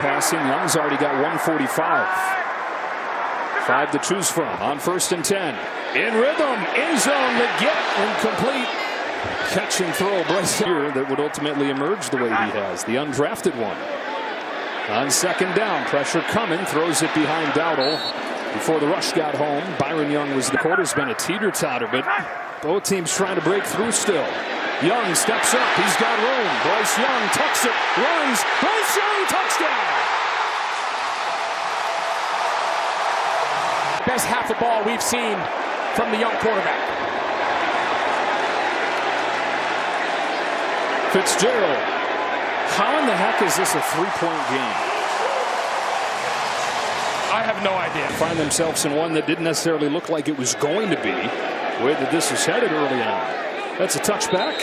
Passing, Young's already got 145. 5 to choose from on 1st and 10. In rhythm, end zone, the get, incomplete. Catch and throw, Bryce here that would ultimately emerge the way he has, the undrafted one. On 2nd down, pressure coming, throws it behind Dowdle. Before the rush got home, Byron Young was the quarter's been a teeter-totter, but both teams trying to break through still. Young steps up, he's got room. Bryce Young tucks it, runs, Bryce Young, touchdown! Best half of ball we've seen from the young quarterback. Fitzgerald, how in the heck is this a 3-point game? I have no idea. Find themselves in one that didn't necessarily look like it was going to be. The way that this is headed early on. That's a touchback,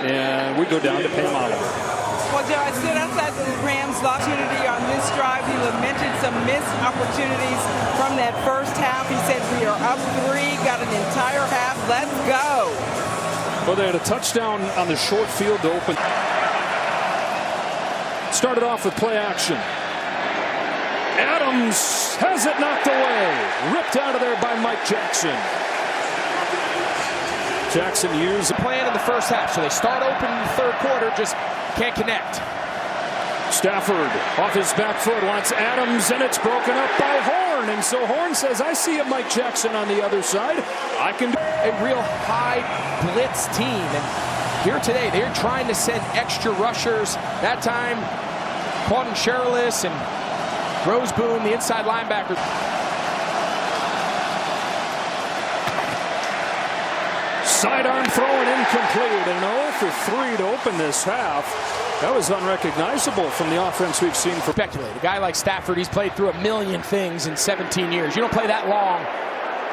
and we go down to Pam Oliver. Well, Joe, I said outside the Rams' opportunity on this drive. He lamented some missed opportunities from that first half. He said, we are up 3, got an entire half, let's go. Well, they had a touchdown on the short field to open. Started off with play action. Adams has it knocked away. Ripped out of there by Mike Jackson. Jackson used The plan in the first half, so they start open in the third quarter, just can't connect. Stafford off his back foot wants Adams, and it's broken up by Horn. And so Horn says, I see a Mike Jackson on the other side. I can do a real high blitz team. And here today, they're trying to send extra rushers. That time, Quaden Sherrillis and Roseboom, the inside linebacker. Sidearm throw and incomplete. And 0 for 3 to open this half. That was unrecognizable from the offense we've seen for Speculate. A guy like Stafford, he's played through a million things in 17 years. You don't play that long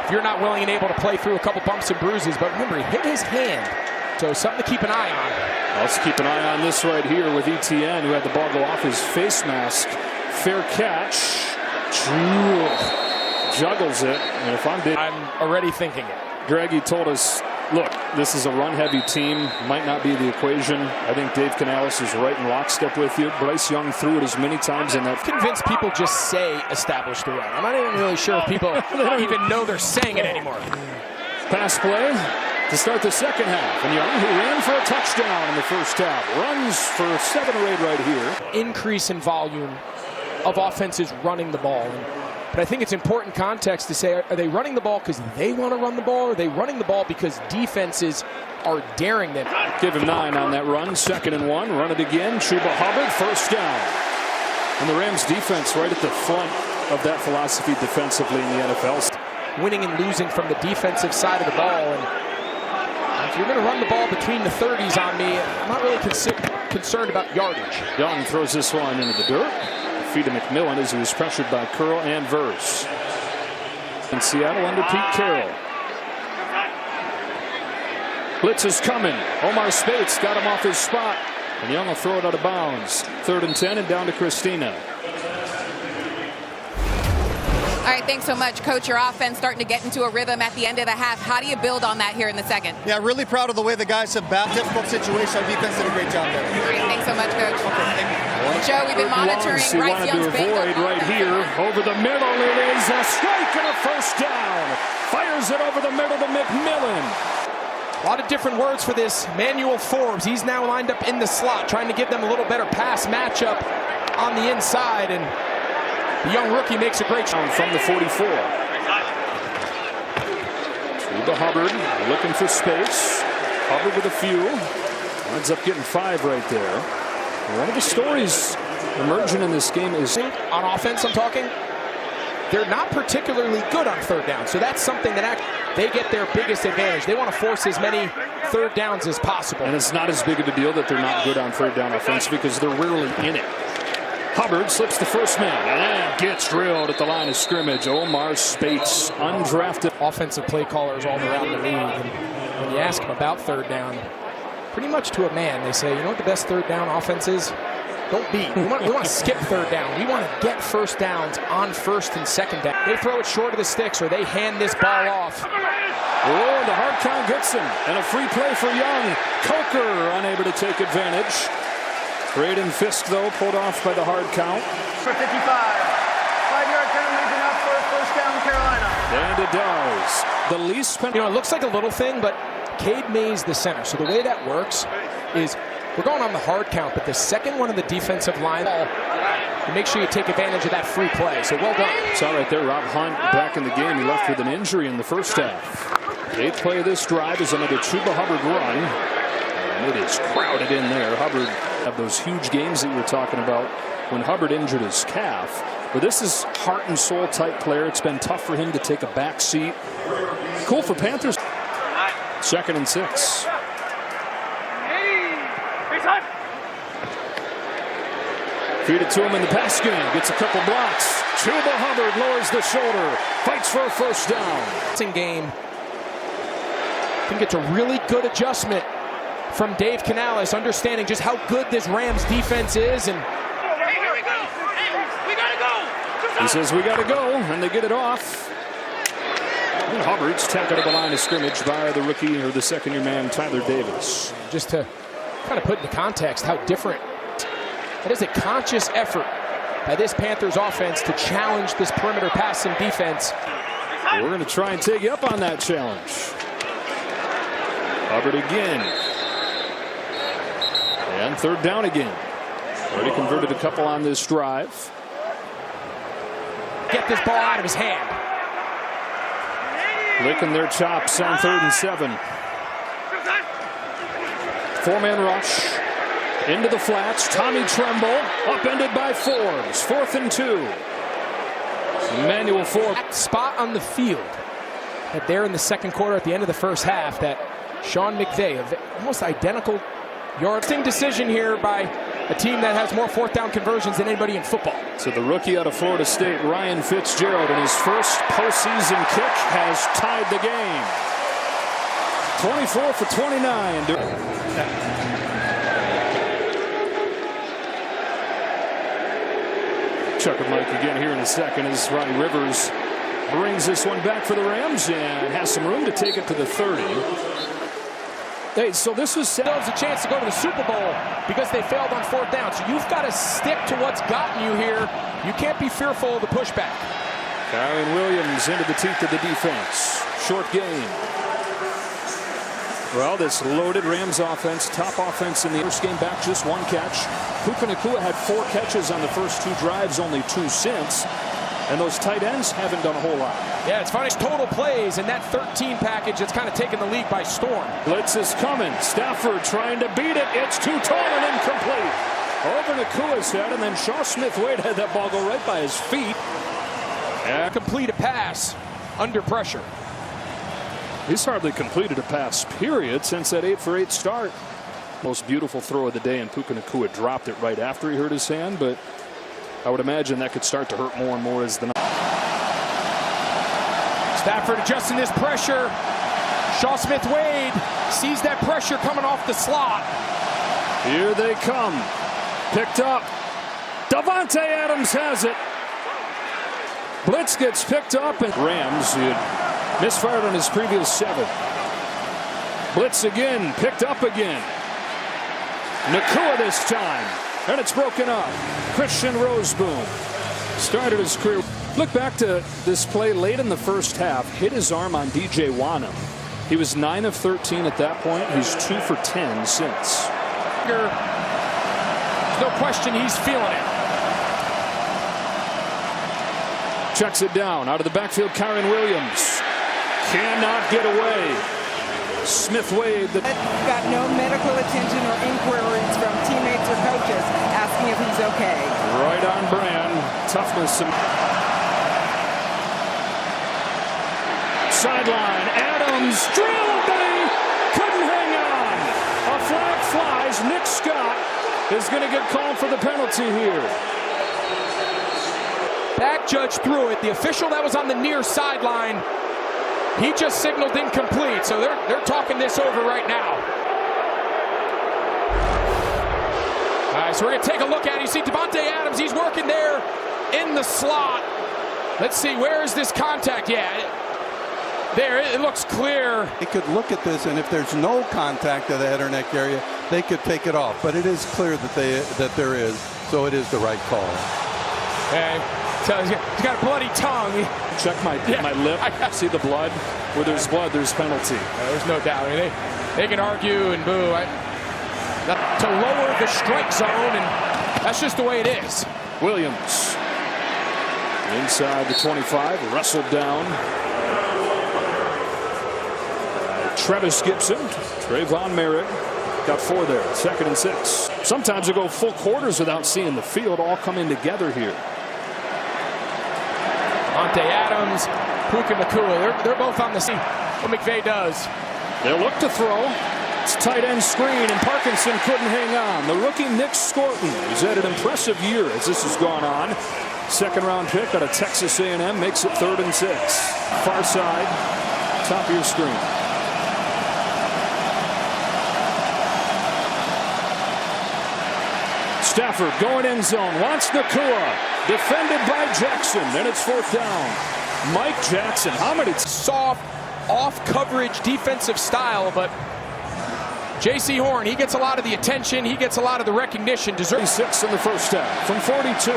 if you're not willing and able to play through a couple bumps and bruises. But remember, he hit his hand. So something to keep an eye on. Let's keep an eye on this right here with ETN, who had the ball go off his face mask. Fair catch. Juggles it. And if I'm already thinking it. Greggy told us, look, this is a run-heavy team. Might not be the equation. I think Dave Canales is right in lockstep with you. Bryce Young threw it as many times in that. Convinced people just say establish the run. I'm not even really sure if people don't even know they're saying it anymore. Pass play to start the second half. And Young, who ran for a touchdown in the first half, runs for 7 or 8 right here. Increase in volume of offenses running the ball. But I think it's important context to say, are they running the ball because they want to run the ball, or are they running the ball because defenses are daring them? Give him 9 on that run. 2nd and 1. Run it again. Chuba Hubbard, first down. And the Rams defense right at the front of that philosophy defensively in the NFL. Winning and losing from the defensive side of the ball. And if you're going to run the ball between the 30s on me, I'm not really concerned about yardage. Young throws this one into the dirt. Feet of McMillan as he was pressured by Curl and Verse. In Seattle under Pete Carroll. Blitz is coming. Omar Spates got him off his spot. And Young will throw it out of bounds. 3rd and 10 and down to Christina. All right, thanks so much, Coach. Your offense starting to get into a rhythm at the end of the half. How do you build on that here in the second? Yeah, really proud of the way the guys have battled difficult situation. Our defense did a great job there. All right, thanks so much, Coach. Okay, Joe, we've been monitoring Bryce Young's avoid right here. Over the middle, it is a strike and a first down. Fires it over the middle to McMillan. A lot of different words for this. Manuel Forbes, he's now lined up in the slot, trying to give them a little better pass matchup on the inside. And the young rookie makes a great shot from the 44. Chuba Hubbard looking for space. Hubbard with a few. Ends up getting 5 right there. One of the stories emerging in this game is on offense. I'm talking. They're not particularly good on 3rd down, so that's something that they get their biggest advantage. They want to force as many 3rd downs as possible. And it's not as big of a deal that they're not good on 3rd down offense because they're rarely in it. Hubbard slips the first man and gets drilled at the line of scrimmage. Omar Spates, undrafted. Offensive play callers all around the league. And when you ask them about 3rd down, pretty much to a man, they say, you know what the best 3rd down offense is? Don't be. We want to skip 3rd down. We want to get 1st downs on 1st and 2nd down. They throw it short of the sticks or they hand this ball off. Oh, the hard count gets him. And a free play for Young. Coker unable to take advantage. Braden Fisk, though, pulled off by the hard count. For 55. 5-yard penalty enough for a first down, Carolina. And it does. The least penalty. You know, it looks like a little thing, but Cade Mays the center. So the way that works is we're going on the hard count, but the second one of the defensive line, you make sure you take advantage of that free play. So well done. Saw right there, Rob Hunt back in the game. He left with an injury in the first half. The 8th play of this drive is another Chuba Hubbard run. And it is crowded in there. Hubbard have those huge games that you were talking about when Hubbard injured his calf. But this is heart and soul type player. It's been tough for him to take a back seat. Cool for Panthers. 2nd and 6. Feed it to him in the pass game. Gets a couple blocks. Chuba Hubbard lowers the shoulder. Fights for a first down. Game. I think it's a really good adjustment from Dave Canales, understanding just how good this Rams defense is. And he says we got to go, and they get it off. And Hubbard's tackled at the line of scrimmage by the rookie or the second-year man Tyler Davis. Just to kind of put into context how different. That is a conscious effort by this Panthers offense to challenge this perimeter passing defense. We're going to try and take you up on that challenge. Hubbard again. And 3rd down again. Already converted a couple on this drive. Get this ball out of his hand. Licking their chops on 3rd and 7. 4-man rush. Into the flats. Tommy Tremble. Upended by Forbes. 4th and 2. Emmanuel Forbes. Spot on the field. That there in the second quarter at the end of the first half that Sean McVay, almost identical yarding decision here by a team that has more 4th down conversions than anybody in football. So the rookie out of Florida State, Ryan Fitzgerald, in his first postseason kick has tied the game. 24 for 29. Chuck with Mike again here in a second as Ronnie Rivers brings this one back for the Rams and has some room to take it to the 30. Hey, so this was a chance to go to the Super Bowl because they failed on 4th down. So you've got to stick to what's gotten you here. You can't be fearful of the pushback. Kyron Williams into the teeth of the defense. Short game. Well, this loaded Rams offense, top offense in the first game back, just 1 catch. Puka Nacua had 4 catches on the first 2 drives, only 2 since. And those tight ends haven't done a whole lot. Yeah, it's funny. Total plays in that 13 package that's kind of taken the league by storm. Blitz is coming. Stafford trying to beat it. It's too tall and incomplete. Over Nakua's head, and then Shaw Smith-Wade had that ball go right by his feet. And complete a pass under pressure. He's hardly completed a pass, period, since that 8-for-8 start. Most beautiful throw of the day, and Puka Nacua dropped it right after he hurt his hand, but I would imagine that could start to hurt more and more as the night. Stafford adjusting this pressure. Shaw Smith-Wade sees that pressure coming off the slot. Here they come. Picked up. Davante Adams has it. Blitz gets picked up, and Rams, he had misfired on his previous 7. Blitz again, picked up again. Nacua this time, and it's broken up. Christian Roseboom started his career. Look back to this play late in the first half. Hit his arm on DJ Wanham. He was 9 of 13 at that point. He's 2 for 10 since. There's no question he's feeling it. Checks it down. Out of the backfield, Kyron Williams. Cannot get away. Smith-Wade. Got no medical attention or inquiries from teammates or coaches asking if he's okay. Right on brand. Toughness. Sideline. Adams drilled, but he couldn't hang on. A flag flies. Nick Scott is going to get called for the penalty here. Back judge threw it. The official that was on the near sideline, he just signaled incomplete. So they're talking this over right now. All right, so we're going to take a look at it. You see Davante Adams. He's working there in the slot. Let's see, where is this contact? Yeah, there, it looks clear. He could look at this, and if there's no contact to the head or neck area, they could take it off. But it is clear that there is, so it is the right call. Okay. So he's got a bloody tongue. Check my lip. See the blood? Where there's blood, there's penalty. There's no doubt. I mean, they can argue and boo. To lower the strike zone, and that's just the way it is. Williams inside the 25, wrestled down. Travis Gibson, Trayvon Merritt got 4 there. 2nd and 6. Sometimes they go full quarters without seeing the field all coming together here. Monte Adams, Puka Nacua, they're both on the scene. What McVay does. They'll look to throw. It's tight end screen, and Parkinson couldn't hang on. The rookie Nick Scorton has had an impressive year as this has gone on. 2nd round pick out of Texas A&M makes it 3rd and 6. Far side, top of your screen. Stafford going end zone, wants Nacua, defended by Jackson, and it's 4th down. Mike Jackson, how many? Soft, off coverage defensive style, but J.C. Horn, he gets a lot of the attention, he gets a lot of the recognition. 36 in the first half from 42.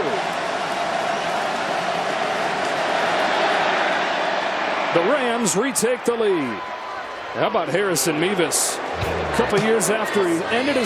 The Rams retake the lead. How about Harrison Mevis? A couple years after he ended his